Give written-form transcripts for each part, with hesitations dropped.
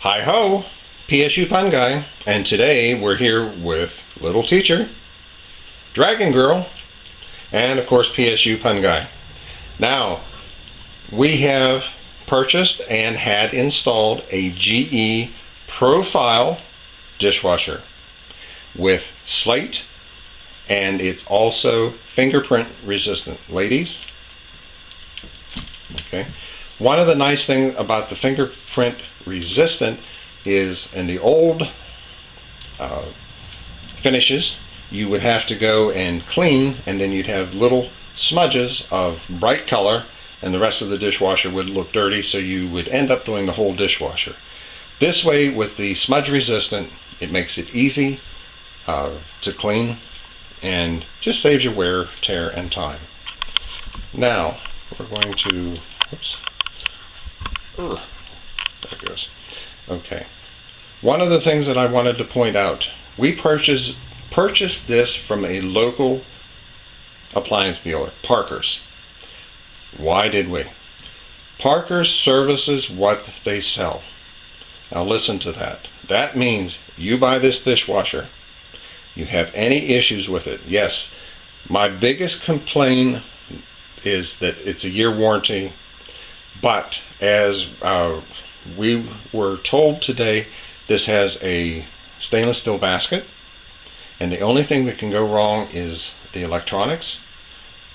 Hi ho, PSU Pun Guy, and today we're here with Little Teacher, Dragon Girl, and of course PSU Pun Guy. Now, we have purchased and had installed a GE Profile Dishwasher with slate, and it's also fingerprint resistant. Ladies, okay. One of the nice things about the fingerprint resistant is in the old finishes, you would have to go and clean, and then you'd have little smudges of bright color, and the rest of the dishwasher would look dirty, so you would end up doing the whole dishwasher. This way, with the smudge resistant, it makes it easy to clean and just saves you wear, tear, and time. Now, we're going to, oops. There it goes. Okay. One of the things that I wanted to point out, we purchased this from a local appliance dealer, Parker's. Why did we? Parker's services what they sell. Now listen to that. That means you buy this dishwasher, you have any issues with it. Yes, my biggest complaint is that it's a year warranty. But as we were told today, this has a stainless steel basket, and the only thing that can go wrong is the electronics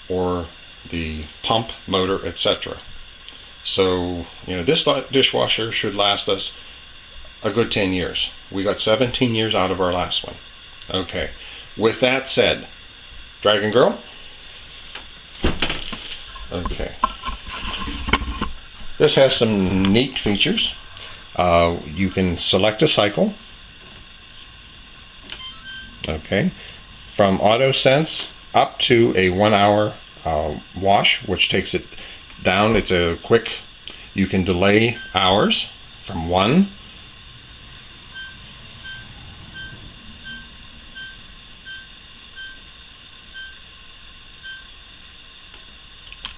or the pump, motor, etc. So, this dishwasher should last us a good 10 years. We got 17 years out of our last one. Okay, with that said, Dragon Girl. Okay. This has some neat features. You can select a cycle. Okay. From auto sense up to a 1 hour wash, which takes it down. It's a quick, you can delay hours from 1.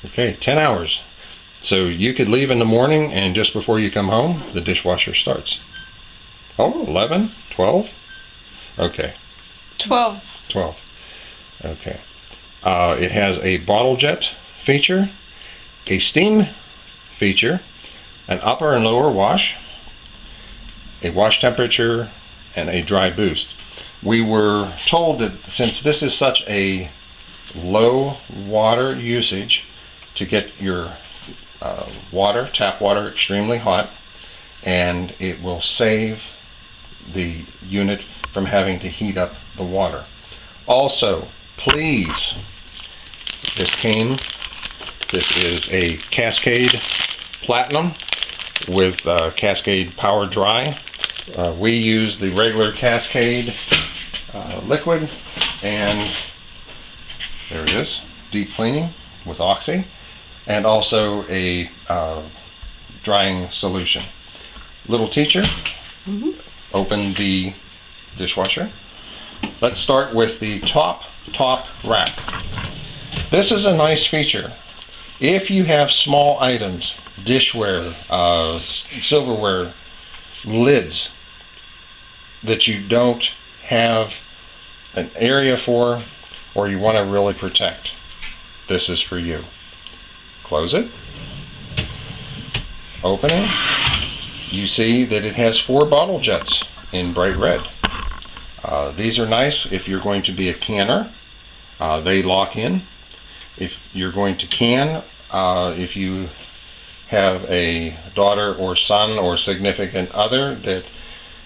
Okay, 10 hours. So you could leave in the morning, and just before you come home, the dishwasher starts. Oh, 11, 12? Okay. 12. 12. Okay. It has a bottle jet feature, a steam feature, an upper and lower wash, a wash temperature, and a dry boost. We were told that since this is such a low water usage, to get your tap water extremely hot, and it will save the unit from having to heat up the water. Also, please, this is a Cascade Platinum with Cascade Power Dry. We use the regular Cascade liquid, and there it is, deep cleaning with Oxy, and also a drying solution. Little Teacher, open the dishwasher. Let's start with the top rack. This is a nice feature. If you have small items, dishware, silverware, lids that you don't have an area for, or you want to really protect, this is for you. Close it. Open it. You see that it has 4 bottle jets in bright red. These are nice if you're going to be a canner. They lock in. If you're going to can, if you have a daughter or son or significant other that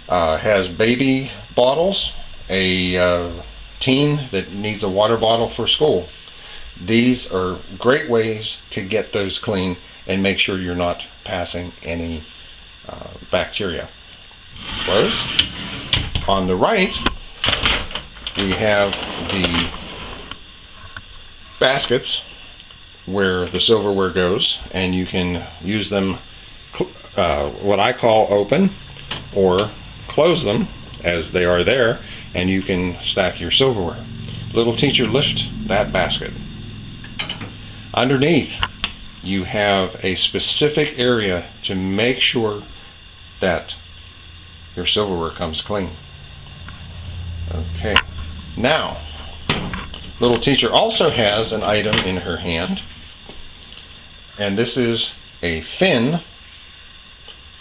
has baby bottles, a teen that needs a water bottle for school, these are great ways to get those clean and make sure you're not passing any bacteria. Close. On the right, we have the baskets where the silverware goes, and you can use them what I call open, or close them as they are there, and you can stack your silverware. Little Teacher, lift that basket. Underneath, you have a specific area to make sure that your silverware comes clean. Okay, now little teacher also has an item in her hand, and this is a fin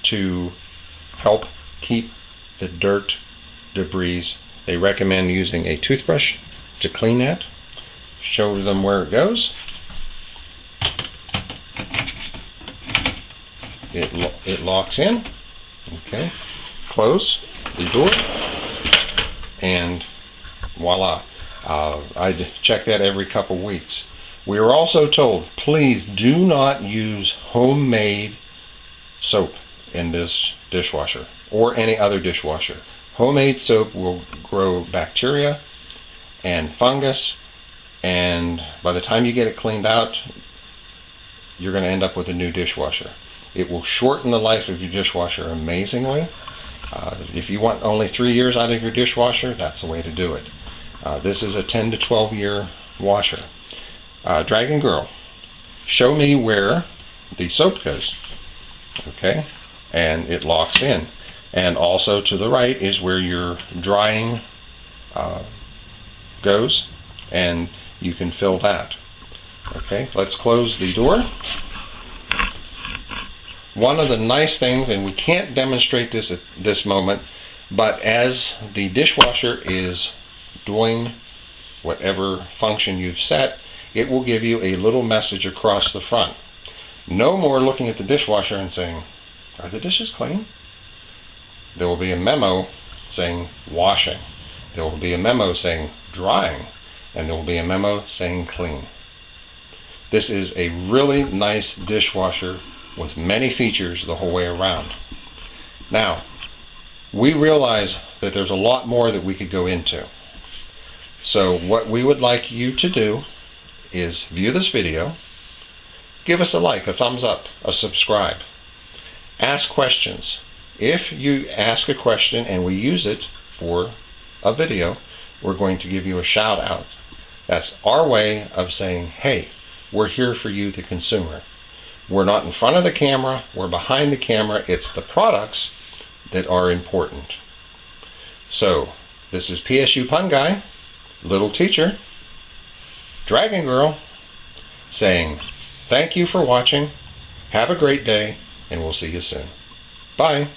to help keep the dirt, debris. They recommend using a toothbrush to clean that. Show them where it goes. It locks in. Okay, close the door, and voila. I check that every couple weeks. We are also told, please do not use homemade soap in this dishwasher or any other dishwasher. Homemade soap will grow bacteria and fungus, and by the time you get it cleaned out, you're going to end up with a new dishwasher. It will shorten the life of your dishwasher amazingly. If you want only 3 years out of your dishwasher, that's the way to do it. This is a 10 to 12 year washer. Dragon Girl, show me where the soap goes. Okay, and it locks in. And also to the right is where your drying goes, and you can fill that. Okay, let's close the door. One of the nice things, and we can't demonstrate this at this moment, but as the dishwasher is doing whatever function you've set, it will give you a little message across the front. No more looking at the dishwasher and saying, are the dishes clean? There will be a memo saying washing. There will be a memo saying drying. And there will be a memo saying clean. This is a really nice dishwasher with many features the whole way around. Now, we realize that there's a lot more that we could go into. So what we would like you to do is view this video, give us a like, a thumbs up, a subscribe, ask questions. If you ask a question and we use it for a video, we're going to give you a shout out. That's our way of saying, hey, we're here for you, the consumer. We're not in front of the camera, we're behind the camera. It's the products that are important. So, this is PSU Pun Guy, Little Teacher, Dragon Girl, saying thank you for watching, have a great day, and we'll see you soon. Bye.